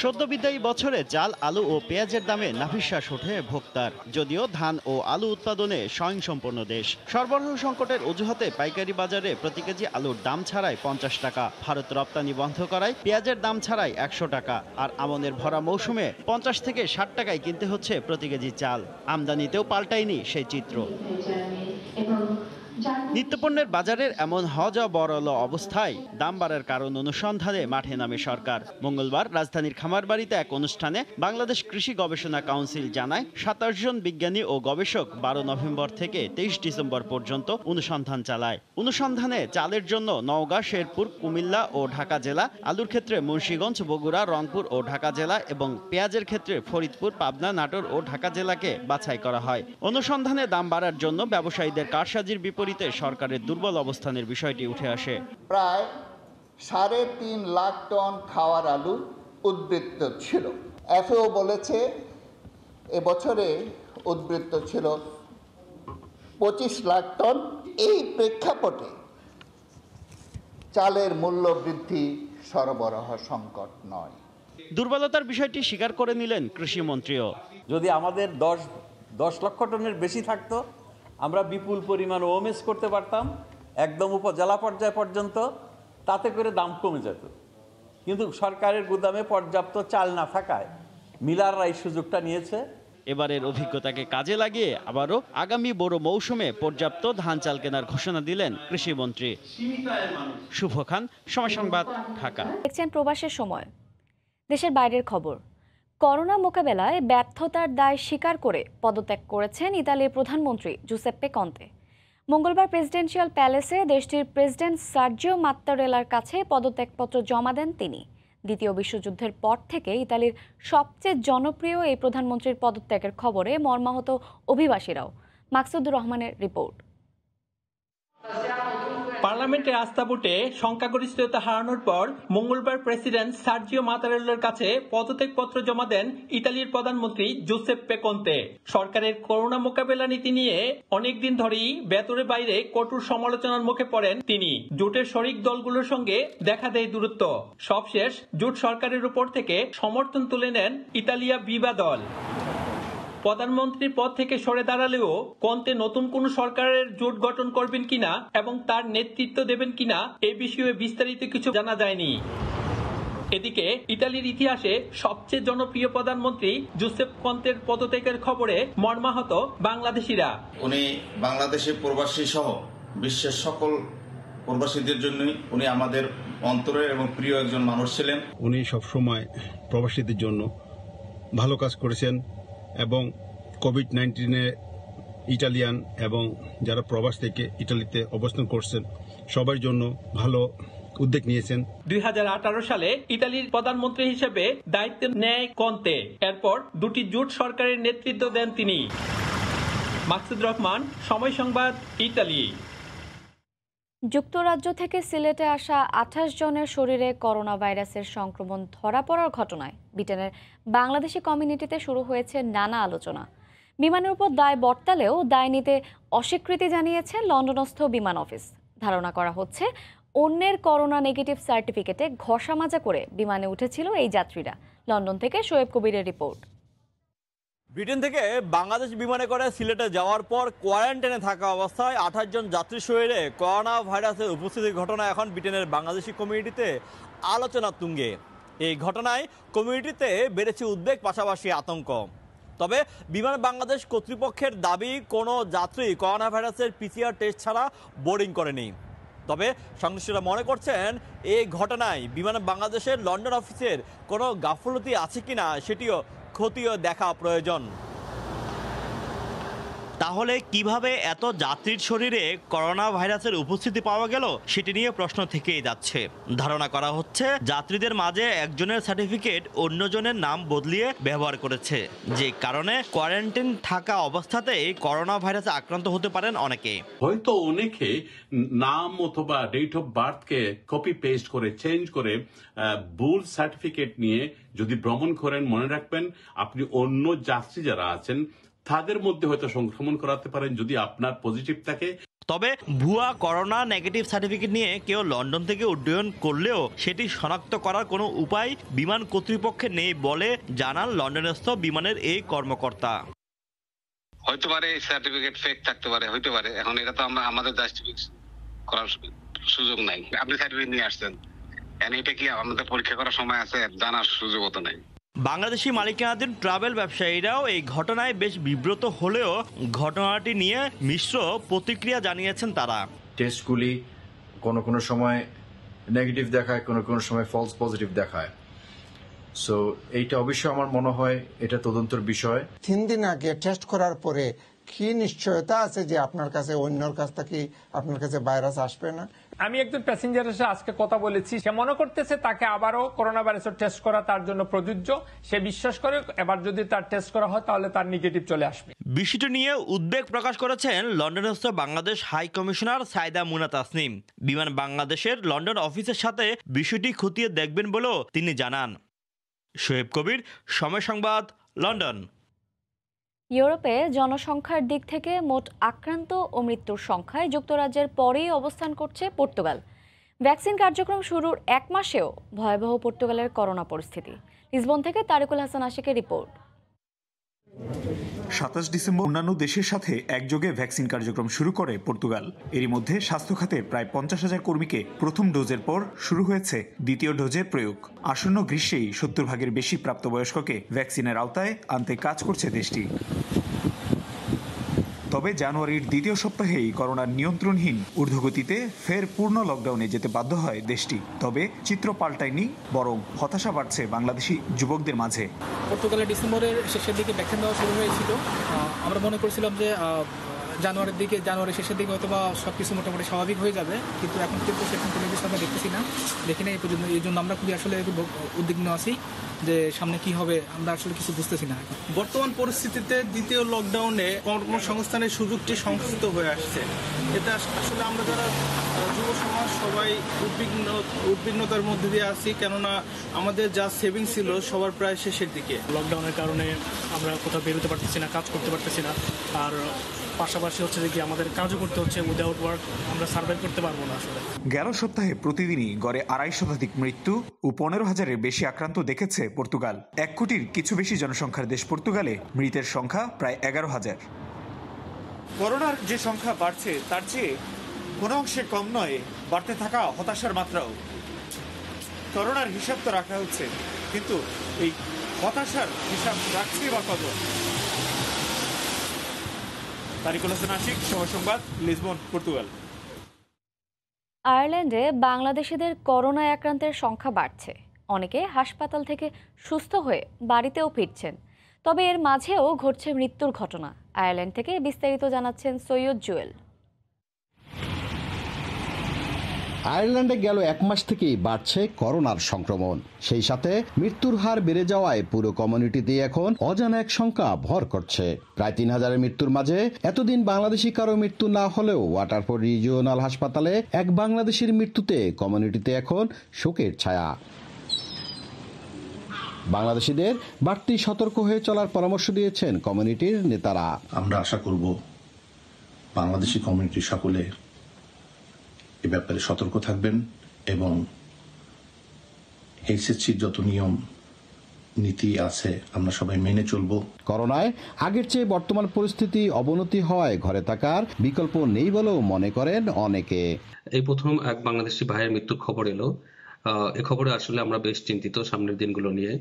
সদ্যবিদায়ী বছরে চাল, আলু ও পেঁয়াজের দামে নাভিশ্বাস ওঠে ভোক্তার। যদিও ধান ও আলু উৎপাদনে স্বয়ংসম্পূর্ণ দেশ, সরবরাহ সংকটের অজুহাতে পাইকারি বাজারে প্রতি কেজি আলুর দাম ছাড়াই 50 টাকা, ভারত রপ্তানি বন্ধ করায় পেঁয়াজের দাম ছাড়াই 100 টাকা, আর আমনের ভরা মৌসুমে 50 থেকে 60 টাকায় কিনতে হচ্ছে প্রতি কেজি চাল। আমদানিতেও পাল্টায়নি সেই চিত্র। নিত্যপণ্যের বাজারের এমন হজবরল অবস্থায় দাম বাড়ার কারণ অনুসন্ধানে মাঠে নামে সরকার। মঙ্গলবার রাজধানীর খামারবাড়িতে এক অনুষ্ঠানে বাংলাদেশ কৃষি গবেষণা কাউন্সিল জানায় 27 জন বিজ্ঞানী ও গবেষক 12 নভেম্বর থেকে 23 ডিসেম্বর পর্যন্ত অনুসন্ধান চালায়। অনুসন্ধানে চালের জন্য নওগাঁ, শেরপুর, কুমিল্লা ও ঢাকা জেলা, আলুর ক্ষেত্রে মুন্সিগঞ্জ, বগুড়া, রংপুর ও ঢাকা জেলা এবং পেঁয়াজের ক্ষেত্রে ফরিদপুর, পাবনা, নাটোর ও ঢাকা জেলাকে বাছাই করা হয়। অনুসন্ধানে দাম বাড়ার জন্য ব্যবসায়ীদের কারসাজির বিপরীতে সরকারের দুর্বল অবস্থানের বিষয়টি উঠে আসে। প্রায় 3.5 লাখ টন খাওয়ার আলু উদ্বৃত্ত ছিল। FAO বলেছে এবছরে উদ্বৃত্ত ছিল 25 লাখ টন। এই প্রেক্ষাপটে চালের মূল্য বৃদ্ধি সরবরাহ সংকট নয়। দুর্বলতার বিষয়টি স্বীকার করে নিলেন কৃষিমন্ত্রীও। যদি আমাদের 10 লক্ষ টনের বেশি থাকতো, আমরা বিপুল পরিমাণ ওএমএস করতে পারতাম একদম উপজেলা পর্যায় পর্যন্ত, তাতে করে দাম কমে যেত। কিন্তু সরকারের গুদামে পর্যাপ্ত চাল না থাকায় মিলাররা এই সুযোগটা নিয়েছে। এবারের অভিজ্ঞতাকে কাজে লাগিয়ে আবারও আগামী বড় মৌসুমে পর্যাপ্ত ধান চাল কেনার ঘোষণা দিলেন কৃষিমন্ত্রী। শুভ খান, সময় সংবাদ, ঢাকা। দেখছেন প্রবাসের সময়। দেশের বাইরের খবর। করোনা মোকাবেলায় ব্যর্থতার দায় স্বীকার করে পদত্যাগ করেছেন ইতালির প্রধানমন্ত্রী জুসেপ্পে কন্তে। মঙ্গলবার প্রেসিডেন্সিয়াল প্যালেসে দেশটির প্রেসিডেন্ট সার্জিও মাত্তারেলার কাছে পদত্যাগপত্র জমা দেন তিনি। দ্বিতীয় বিশ্বযুদ্ধের পর থেকে ইতালির সবচেয়ে জনপ্রিয় এই প্রধানমন্ত্রীর পদত্যাগের খবরে মর্মাহত অভিবাসীরাও। মাকসুদুর রহমানের রিপোর্ট। পার্লামেন্টের আস্থা ভোটে সংখ্যাগরিষ্ঠতা হারানোর পর মঙ্গলবার প্রেসিডেন্ট সার্জিও মাত্তারেল্লার কাছে পদত্যাগপত্র জমা দেন ইতালির প্রধানমন্ত্রী জুসেপ্পে কন্তে। সরকারের করোনা মোকাবেলা নীতি নিয়ে অনেকদিন ধরেই ভেতরে বাইরে কঠোর সমালোচনার মুখে পড়েন তিনি। জোটের শরিক দলগুলোর সঙ্গে দেখা দেয় দূরত্ব। সবশেষ জোট সরকারের উপর থেকে সমর্থন তুলে নেন ইতালিয়া বিবা দল। প্রধানমন্ত্রীর পদ থেকে সরে দাঁড়ালেও কন্তে নতুন কোন সরকারের জোট গঠন করবেন কিনা এবং তার নেতৃত্ব দেবেন কিনা এ বিষয়ে বিস্তারিত কিছু জানা যায়নি। এদিকে ইতালির ইতিহাসে সবচেয়ে জনপ্রিয় প্রধানমন্ত্রী জোসেপ কন্তের পদত্যাগের খবরে মর্মাহত বাংলাদেশিরা। উনি বাংলাদেশের প্রবাসী সহ বিশ্বের সকল প্রবাসীদের জন্যই উনি আমাদের অন্তরের এবং প্রিয় একজন মানুষ ছিলেন। উনি সবসময় প্রবাসীদের জন্য ভালো কাজ করেছেন এবং কোভিড-19-এ ইটালিয়ান এবং যারা প্রবাস থেকে ইটালিতে অবস্থান করছেন সবার জন্য ভালো উদ্যোগ নিয়েছেন। 2018 সালে ইতালির প্রধানমন্ত্রী হিসেবে দায়িত্ব নেয় কন্তে। এরপর দুটি জোট সরকারের নেতৃত্ব দেন তিনি। মাকসুদ রহমান, সময় সংবাদ, ইতালি। যুক্তরাজ্য থেকে সিলেটে আসা 28 জনের শরীরে করোনা ভাইরাসের সংক্রমণ ধরা পড়ার ঘটনায় ব্রিটেনের বাংলাদেশি কমিউনিটিতে শুরু হয়েছে নানা আলোচনা। বিমানের উপর দায় বর্তালেও দায় নিতে অস্বীকৃতি জানিয়েছে লন্ডনস্থ বিমান অফিস। ধারণা করা হচ্ছে অন্যের করোনা নেগেটিভ সার্টিফিকেটে ঘষা মাজা করে বিমানে উঠেছিল এই যাত্রীরা। লন্ডন থেকে শোয়েব কবিরের রিপোর্ট। ব্রিটেন থেকে বাংলাদেশ বিমানে করে সিলেটে যাওয়ার পর কোয়ারেন্টাইনে থাকা অবস্থায় 28 জন যাত্রীর শরীরে করোনা ভাইরাসের উপস্থিতির ঘটনা এখন ব্রিটেনের বাংলাদেশি কমিউনিটিতে আলোচনার তুঙ্গে। এই ঘটনায় কমিউনিটিতে বেড়েছে উদ্বেগ, পাশাপাশি আতঙ্ক। তবে বিমান বাংলাদেশ কর্তৃপক্ষের দাবি কোনো যাত্রী করোনা ভাইরাসের PCR টেস্ট ছাড়া বোর্ডিং করেনি। তবে সংশ্লিষ্টরা মনে করছেন এই ঘটনায় বিমান বাংলাদেশের লন্ডন অফিসের কোনো গাফলতি আছে কিনা সেটিও খতিয়ে দেখা প্রয়োজন। তাহলে কিভাবে এত যাত্রীর শরীরে করোনা ভাইরাসের উপস্থিতি পাওয়া গেল সেটি নিয়ে প্রশ্ন থেকেই যাচ্ছে। ধারণা করা হচ্ছে যাত্রীদের মাঝে একজনের সার্টিফিকেট অন্যজনের নাম বদলিয়ে ব্যবহার করেছে, যে কারণে কোয়ারেন্টাইন থাকা অবস্থাতেই করোনা ভাইরাসে আক্রান্ত হতে পারেন অনেকে। হয়তো অনেকে নাম অথবা ডেট অফ বার্থকে কপি পেস্ট করে চেঞ্জ করে ভুল সার্টিফিকেট নিয়ে যদি ভ্রমণ করেন, মনে রাখবেন আপনি অন্য যাত্রী যারা আছেন তাদের মধ্যে হয়তো সংক্রমণ করাতে পারেন যদি আপনার পজিটিভ থাকে। তবে ভুয়া করোনা নেগেটিভ সার্টিফিকেট নিয়ে কেউ লন্ডন থেকে উড্ডয়ন করলেও সেটি শনাক্ত করার কোনো উপায় বিমান কর্তৃপক্ষের নেই বলে জানান লন্ডনস্থ বিমানের এই কর্মকর্তা। হইতে পারে সার্টিফিকেট ফেক থাকতে পারে, হইতে পারে। এখন এটা তো আমাদের জাস্টিফিকেশন করার সুযোগ নাই। আপনি সার্টিফিকেট নিয়ে আসছেন, এটা কি আমাদের পরীক্ষা করার সময় আছে? জানার সুযোগও তো নাই। বাংলাদেশি মালিকানাধীন ট্রাভেল ব্যবসায়ীরাও এই ঘটনায় বেশ বিব্রত হলেও ঘটনাটি নিয়ে মিশ্র প্রতিক্রিয়া জানিয়েছেন তারা। টেস্টগুলি কোনো সময় নেগেটিভ দেখায়, কোনো সময় ফলস পজিটিভ দেখায়। সো এইটা অবশ্যই আমার মনে হয় এটা তদন্তের বিষয়। 3 দিন আগে টেস্ট করার পরে কি নিশ্চয়তা আছে যে আপনার কাছে অন্যর কাছ থেকে আপনার কাছে ভাইরাস আসবে না? আমি একজন প্যাসেঞ্জারের সাথে আজকে কথা বলেছি, সে মনে করতেছে তাকে আবারও করোনা ভাইরাসের টেস্ট করা তার জন্য প্রযোজ্য। সে বিশ্বাস করে এবার যদি তার টেস্ট করা হয় তাহলে তার নেগেটিভ চলে আসবে। বিষয়টি নিয়ে উদ্বেগ প্রকাশ করেছেন লন্ডনস্থ বাংলাদেশ হাই কমিশনার সাইদা মুনা তাসনিম। বিমান বাংলাদেশের লন্ডন অফিসের সাথে বিষয়টি খতিয়ে দেখবেন বলেও তিনি জানান। শোয়েব কবির, সময় সংবাদ, লন্ডন। ইউরোপে জনসংখ্যার দিক থেকে মোট আক্রান্ত ও মৃত্যুর সংখ্যায় যুক্তরাজ্যের পরেই অবস্থান করছে পর্তুগাল। ভ্যাকসিন কার্যক্রম শুরুর 1 মাসেও ভয়াবহ পর্তুগালের করোনা পরিস্থিতি। লিসবন থেকে তারিকুল হাসান আশিকের রিপোর্ট। 27 ডিসেম্বর অন্যান্য দেশের সাথে একযোগে ভ্যাকসিন কার্যক্রম শুরু করে পর্তুগাল। এরই মধ্যে স্বাস্থ্য খাতের প্রায় 50,000 কর্মীকে প্রথম ডোজের পর শুরু হয়েছে দ্বিতীয় ডোজের প্রয়োগ। আসন্ন গ্রীষ্মেই 70 ভাগের বেশি প্রাপ্তবয়স্ককে ভ্যাকসিনের আওতায় আনতে কাজ করছে দেশটি। তবে জানুয়ারির দ্বিতীয় সপ্তাহেই করোনার নিয়ন্ত্রণহীন ঊর্ধ্বগতিতে ফের পূর্ণ লকডাউনে যেতে বাধ্য হয় দেশটি। তবে চিত্র পাল্টায়নি, বরং হতাশা বাড়ছে বাংলাদেশি যুবকদের মাঝে। পর্তুগালে ডিসেম্বরের শেষের দিকে ভ্যাকসিন দেওয়া শুরু হয়েছিল। আমরা মনে করছিলাম যে জানুয়ারি শেষের দিকে হয়তো বা সব কিছু মোটামুটি স্বাভাবিক হয়ে যাবে, কিন্তু এখন কিন্তু সেরকম কোনো কিছু আমরা দেখতেছি না, দেখি না এই পর্যন্ত। এই জন্য আমরা খুবই আসলে উদ্বিগ্ন আছি যে সামনে কি হবে, আমরা আসলে কিছু বুঝতেছি না। বর্তমান পরিস্থিতিতে দ্বিতীয় লকডাউনে কর্মসংস্থানের সুযোগটি সংকুচিত হয়ে আসছে। এটা আসলে আমরা যারা যুব সমাজ সবাই উদ্বিগ্নতার মধ্যে দিয়ে আছি, কেননা আমাদের যা সেভিং ছিল সবার প্রায় শেষের দিকে। লকডাউনের কারণে আমরা কোথাও বেরোতে পারতেছি না, কাজ করতে পারতেছি না, আর পাশাপাশি হচ্ছে যে আমাদের কাজও করতে হচ্ছে। উইদাউট ওয়ার্ক আমরা সার্ভাইভ করতে পারবো না। আসলে 11 সপ্তাহে প্রতিদিনই গড়ে 250 শতাধিক মৃত্যু ও 15,000-এর বেশি আক্রান্ত দেখেছে পর্তুগাল। 1 কোটির কিছু বেশি জনসংখ্যার দেশ পর্তুগালে মৃতের সংখ্যা প্রায় 11,000। করোনার যে সংখ্যা বাড়ছে তার চেয়ে কোনো অংশে কম নয় বাড়তে থাকা হতাশার মাত্রাও। করোনার হিসাব তো রাখা হচ্ছে, কিন্তু এই হতাশার হিসাব রাখছে বা কত? তারিকুল হাসান আশিক, সময় সংবাদ, লিসবন, পর্তুগাল। আয়ারল্যান্ডে বাংলাদেশিদের করোনায় আক্রান্তের সংখ্যা বাড়ছে। অনেকে হাসপাতাল থেকে সুস্থ হয়ে বাড়িতেও ফিরছেন, তবে এর মাঝেও ঘটছে মৃত্যুর ঘটনা। আয়ারল্যান্ড থেকে বিস্তারিত জানাচ্ছেন সৈয়দ জুয়েল। আয়ারল্যান্ডে গেল 1 মাস থেকেই বাড়ছে করোনার সংক্রমণ, সেই সাথে মৃত্যুর হার বেড়ে যাওয়ায় পুরো কমিউনিটিতে এখন অজানা এক সংখ্যা ভর করছে। প্রায় 3000 মৃত্যুর মাঝে এতদিন বাংলাদেশি কারো মৃত্যু না হলেও ওয়াটারফোর্ড রিজিওনাল হাসপাতালে এক বাংলাদেশির মৃত্যুতে কমিউনিটিতে এখন শোকের ছায়া। বাংলাদেশিদের বাড়তি সতর্ক হয়ে চলার পরামর্শ দিয়েছেন কমিউনিটির নেতারা। আমরা আশা করব বাংলাদেশি কমিউনিটি সকলে এ ব্যাপারে সতর্ক থাকবেন এবং এইচএসসির যত নিয়ম নীতি আছে আমরা সবাই মেনে চলব। করোনায় আগের চেয়ে বর্তমান পরিস্থিতি অবনতি হওয়ায় ঘরে থাকার বিকল্প নেই বলেও মনে করেন অনেকে। এই প্রথম এক বাংলাদেশি ভাইয়ের মৃত্যুর খবর এলো। এ খবরে আসলে আমরা বেশ চিন্তিত সামনের দিনগুলো নিয়ে।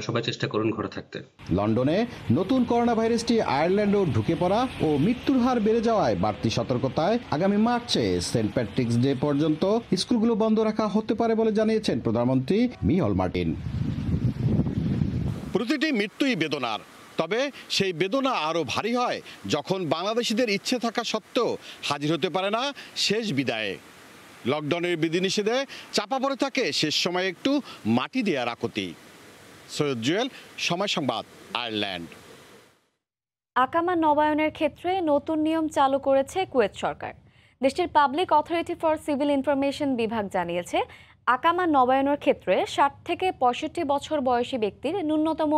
সবাই চেষ্টা করুন ঘরে থাকতে। লন্ডনে নতুন করোনা ভাইরাসটি আয়ারল্যান্ডেও ঢুকে পড়া ও মৃত্যুর হার বেড়ে যাওয়ায় বাড়তি সতর্কতায় আগামী মার্চে সেন্ট প্যাট্রিকস ডে পর্যন্ত স্কুলগুলো বন্ধ রাখা হতে পারে বলে জানিয়েছেন প্রধানমন্ত্রী মিশেল মার্টিন। প্রতিটি মৃত্যুই বেদনার, তবে সেই বেদনা আরও ভারী হয় যখন বাংলাদেশিদের ইচ্ছে থাকা সত্ত্বেও হাজির হতে পারে না শেষ বিদায়ে। লকডাউনের বিধিনিষেধে চাপা পড়ে থাকে শেষ সময় একটু মাটি দেওয়ার আকুতি। সৈয়দ জুয়েল, সময় সংবাদ, আয়ারল্যান্ড। আকামা নবায়নের ক্ষেত্রে নতুন নিয়ম চালু করেছে কুয়েত সরকার। দেশটির public authority for civil information বিভাগ জানিয়েছে, আকামা নবায়নের ক্ষেত্রে 60 থেকে 65 বছর বয়সী ব্যক্তির ন্যূনতম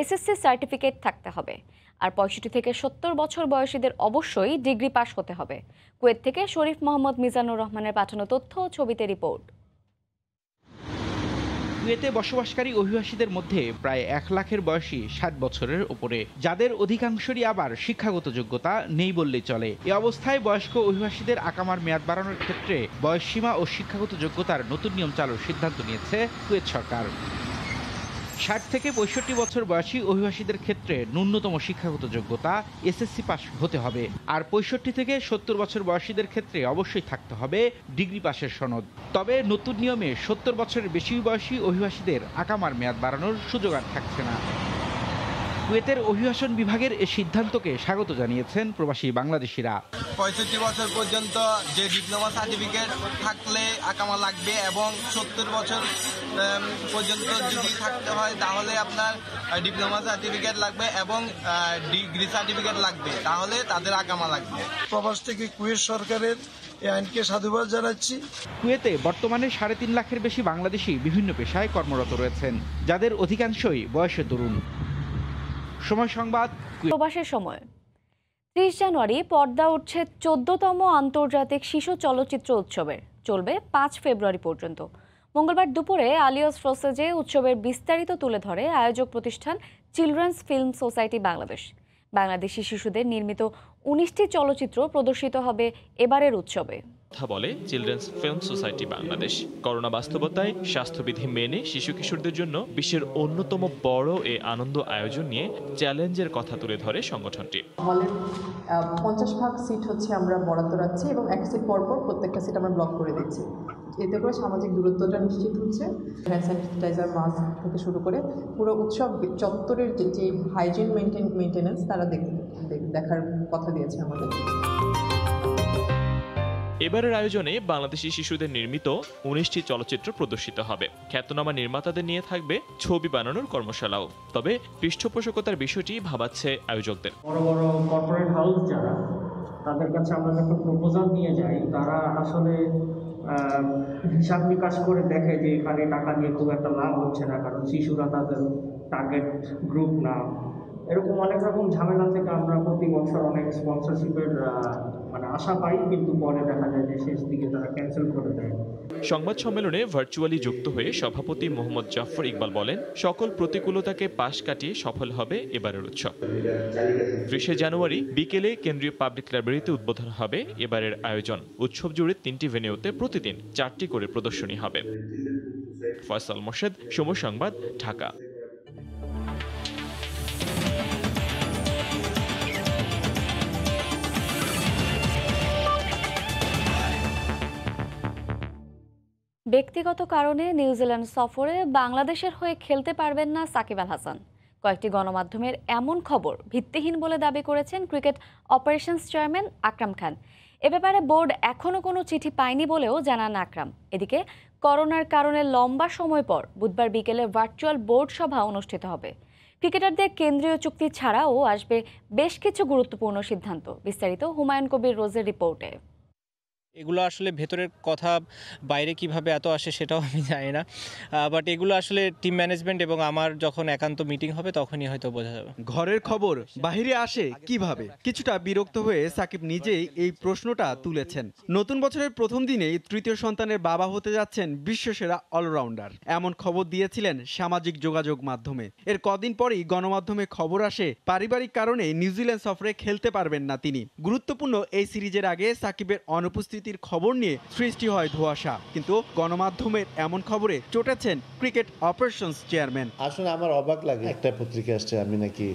এসএসসি সার্টিফিকেট থাকতে হবে, আর 65 থেকে 70 বছর বয়সীদের অবশ্যই ডিগ্রি পাস হতে হবে। কুয়েত থেকে শরীফ মোহাম্মদ মিজানুর রহমানের পাঠানো তথ্য, ছবিতে রিপোর্ট। কুয়েতে বসবাসকারী অভিবাসীদের মধ্যে প্রায় 1 লাখের বয়সী 60 বছরের উপরে, যাদের অধিকাংশেরই আবার শিক্ষাগত যোগ্যতা নেই বললেই চলে। এই অবস্থায় বয়স্ক অভিবাসীদের আকামার মেয়াদ বাড়ানোর ক্ষেত্রে বয়সসীমা ও শিক্ষাগত যোগ্যতার নতুন নিয়ম চালুর সিদ্ধান্ত নিয়েছে কুয়েত সরকার। 60 থেকে 65 বছর বয়সী অভিবাসীদের ক্ষেত্রে ন্যূনতম শিক্ষাগত যোগ্যতা এসএসসি পাস হতে হবে, আর 65 থেকে 70 বছর বয়সীদের ক্ষেত্রে অবশ্যই থাকতে হবে ডিগ্রি পাসের সনদ। তবে নতুন নিয়মে 70 বছরের বেশি বয়সী অভিবাসীদের আকামার মেয়াদ বাড়ানোর সুযোগ আর থাকছে না। কুয়েতের অভিবাসন বিভাগের এই সিদ্ধান্তকে স্বাগত জানিয়েছেন প্রবাসী বাংলাদেশিরা। 65 বছর পর্যন্ত যে ডিপ্লোমা সার্টিফিকেট থাকলে আকামা লাগবে, এবং 70 বছর পর্যন্ত যদি থাকতে হয় তাহলে আপনার ডিপ্লোমা সার্টিফিকেট লাগবে এবং ডিগ্রি সার্টিফিকেট লাগবে, তাহলে তাদের আকামা লাগবে। প্রবাস থেকে কুয়েত সরকারের এই আইনকে সাধুবাদ জানাচ্ছি। কুয়েতে বর্তমানে 3.5 লাখের বেশি বাংলাদেশি বিভিন্ন পেশায় কর্মরত রয়েছেন, যাদের অধিকাংশই বয়সে তরুণ। সময় সংবাদ, প্রবাসের সময়। 30 জানুয়ারি পর্দা উঠছে 14তম আন্তর্জাতিক শিশু চলচ্চিত্র উৎসবের, চলবে 5 ফেব্রুয়ারি পর্যন্ত। মঙ্গলবার দুপুরে আলিয়স ফ্রসেজে উৎসবের বিস্তারিত তুলে ধরে আয়োজক প্রতিষ্ঠান children's film society Bangladesh. Bangladeshi শিশুদের নির্মিত 19টি চলচ্চিত্র প্রদর্শিত হবে এবারের উৎসবে। কথা বলে children's film society Bangladesh. Corona বাস্তবতায় স্বাস্থ্যবিধি মেনে শিশু কিশোরদের জন্য বিশ্বের অন্যতম বড় এই আনন্দ আয়োজন নিয়ে চ্যালেঞ্জের কথা তুলে ধরে সংগঠনটি। হলের 50% সিট হচ্ছে আমরা বরাদ্দ রাখছি এবং এক সিট পরপর প্রত্যেকটা সিট আমরা ব্লক করে দিচ্ছি। এতে করে সামাজিক দূরত্বটা নিশ্চিত হচ্ছে। হ্যান্ড স্যানিটাইজার, মাস্ক থেকে শুরু করে পুরো উৎসব চত্বরের যে হাইজিন মেনটেন্যান্স তারা দেখার কথা দিয়েছে আমাদের। এবারের আয়োজনে বাংলাদেশি শিশুদের নির্মিত 19টি চলচ্চিত্র প্রদর্শিত হবে। খ্যাতনামা নির্মাতাদের নিয়ে থাকবে ছবি বানানোর কর্মশালাও। তবে পৃষ্ঠপোষকতার বিষয়টি ভাবাচ্ছে আয়োজকদের। বড় বড় কর্পোরেট হাউস যারা, তাদের কাছে আমরা যখন প্রপোজাল নিয়ে যাই, তারা আসলে হিসাব নিকাশ করে দেখে যে এখানে টাকা দিয়ে খুব একটা লাভ হচ্ছে না, কারণ শিশুরা তাদের টার্গেট গ্রুপ না। এরকম অনেক রকম ঝামেলা থেকে আমরা প্রতি বছর অনেক স্পন্সরশিপের মানে আশা পাই, কিন্তু পরে দেখা যায় যে শেষ দিকে তারা ক্যান্সেল করে দেয়। সংবাদ সম্মেলনে ভার্চুয়ালি যুক্ত হয়ে সভাপতি মোহাম্মদ জাফর ইকবাল বলেন, সকল প্রতিকূলতাকে পাশ কাটিয়ে সফল হবে এবারের উৎসব। 30 জানুয়ারি বিকেলে কেন্দ্রীয় পাবলিক লাইব্রেরিতে উদ্বোধন হবে এবারের আয়োজন। উৎসব জুড়ে 3টি ভেন্যুতে প্রতিদিন 4টি করে প্রদর্শনী হবে। ফয়সাল মোর্শেদ, সময় সংবাদ, ঢাকা। ব্যক্তিগত কারণে নিউজিল্যান্ড সফরে বাংলাদেশের হয়ে খেলতে পারবেন না সাকিব আল হাসান। কয়েকটি গণমাধ্যমের এমন খবর ভিত্তিহীন বলে দাবি করেছেন cricket operations chairman Akram Khan. এ ব্যাপারে বোর্ড এখনও কোনো চিঠি পায়নি বলেও জানান আকরাম। এদিকে করোনার কারণে লম্বা সময় পর বুধবার বিকেলে ভার্চুয়াল বোর্ড সভা অনুষ্ঠিত হবে। ক্রিকেটারদের কেন্দ্রীয় চুক্তি ছাড়াও আসবে বেশ কিছু গুরুত্বপূর্ণ সিদ্ধান্ত। বিস্তারিত হুমায়ুন কবির রোজের রিপোর্টে। এগুলো আসলে ভেতরের কথা বাইরে কিভাবে এত আসে সেটাও আমি জানি না, বাট এগুলো আসলে টিম ম্যানেজমেন্ট এবং আমার যখন একান্ত মিটিং হবে তখনই হয়তো বোঝা যাবে। ঘরের খবর বাহিরে আসে কিভাবে? কিছুটা বিরক্ত হয়ে সাকিব নিজেই এই প্রশ্নটা তুলেছেন। নতুন বছরের প্রথম দিনেই তৃতীয় সন্তানের বাবা হতে যাচ্ছেন বিশ্বসেরা অলরাউন্ডার, এমন খবর দিয়েছিলেন সামাজিক যোগাযোগ মাধ্যমে। এর কদিন পরেই গণমাধ্যমে খবর আসে পারিবারিক কারণে নিউজিল্যান্ড সফরে খেলতে পারবেন না তিনি। গুরুত্বপূর্ণ এই সিরিজের আগে সাকিবের অনুপস্থিতি খবর নিয়ে সৃষ্টি হয় ধোঁয়াশা, কিন্তু গণমাধ্যমের এমন খবরে চটেছেন ক্রিকেট অপারেশনস চেয়ারম্যান। আসলে আমার অবাক লাগে, একটা পত্রিকা আসছে আমি নাকি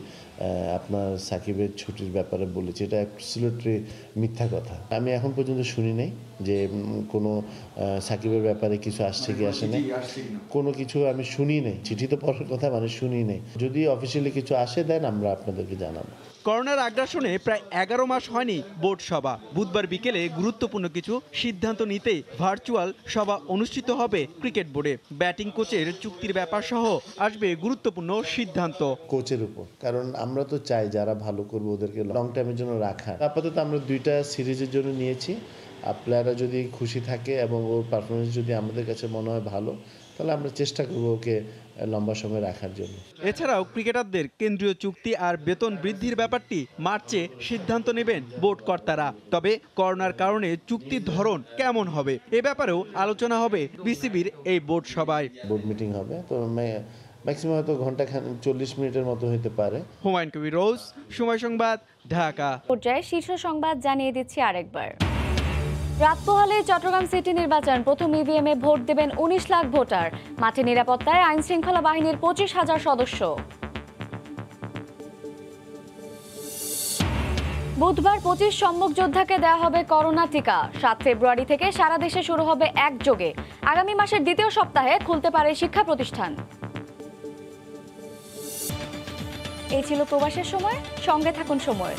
আপনার সাকিবের ছুটির ব্যাপারে বলেছি, এটা অ্যাবসলিউটলি মিথ্যা কথা। আমি এখন পর্যন্ত শুনি নাই যে কোনো সাকিবের ব্যাপারে কিছু আসছে কি আসে না, কোনো কিছু আমি শুনি নাই। চিঠি তো পড়ার কথা, মানে শুনি নাই। যদি অফিসিয়ালি কিছু আসে দেন আমরা আপনাদেরকে জানাবো। করোনার আগ্রাসনে প্রায় 11 মাস হয়নি বোর্ড সভা। বুধবার বিকেলে গুরুত্বপূর্ণ কিছু সিদ্ধান্ত নিতে ভার্চুয়াল সভা অনুষ্ঠিত হবে ক্রিকেট বোর্ডে। ব্যাটিং কোচের চুক্তির ব্যাপার সহ আসবে গুরুত্বপূর্ণ সিদ্ধান্ত কোচের উপর, কারণ আমরা তো চাই যারা ভালো করবে ওদেরকে লং টাইমের জন্য রাখা। আপাতত আমরা 2টা সিরিজের জন্য নিয়েছি। প্লেয়াররা যদি খুশি থাকে এবং ওর পারফরমেন্স যদি আমাদের কাছে মনে হয় ভালো, তাহলে আমরা চেষ্টা করবো ওকে লম্বা সময় রাখার জন্য। এছাড়াও ক্রিকেটারদের কেন্দ্রীয় চুক্তি আর বেতন বৃদ্ধির ব্যাপারটি মার্চে সিদ্ধান্ত নেবেন বোর্ড কর্তারা। তবে করোনার কারণে চুক্তির ধরন কেমন হবে এ ব্যাপারেও আলোচনা হবে বিসিবির এই বোর্ড সভায়। বোর্ড মিটিং হবে, তো ম্যাক্সিমাম হয়তো ঘন্টা 40 মিনিটের মতো হতে পারে। হুমায়ুন কবির রোজ, সময় সংবাদ, ঢাকা। পর্যায়ে শীর্ষ সংবাদ জানিয়ে দিচ্ছি আরেকবার। রাত পোহালে চট্টগ্রাম সিটি নির্বাচন, প্রথম ইভিএমে ভোট দেবেন 19 লাখ ভোটার। মাঠে নিরাপত্তায় আইন শৃঙ্খলা বাহিনীর 25,000 সদস্য। বুধবার 25 সম্মুখ যোদ্ধাকে দেওয়া হবে করোনা টিকা। 7 ফেব্রুয়ারি থেকে সারা দেশে শুরু হবে একযোগে। আগামী মাসের দ্বিতীয় সপ্তাহে খুলতে পারে শিক্ষা প্রতিষ্ঠান। এই ছিল প্রবাসের সময়, সঙ্গে থাকুন সময়।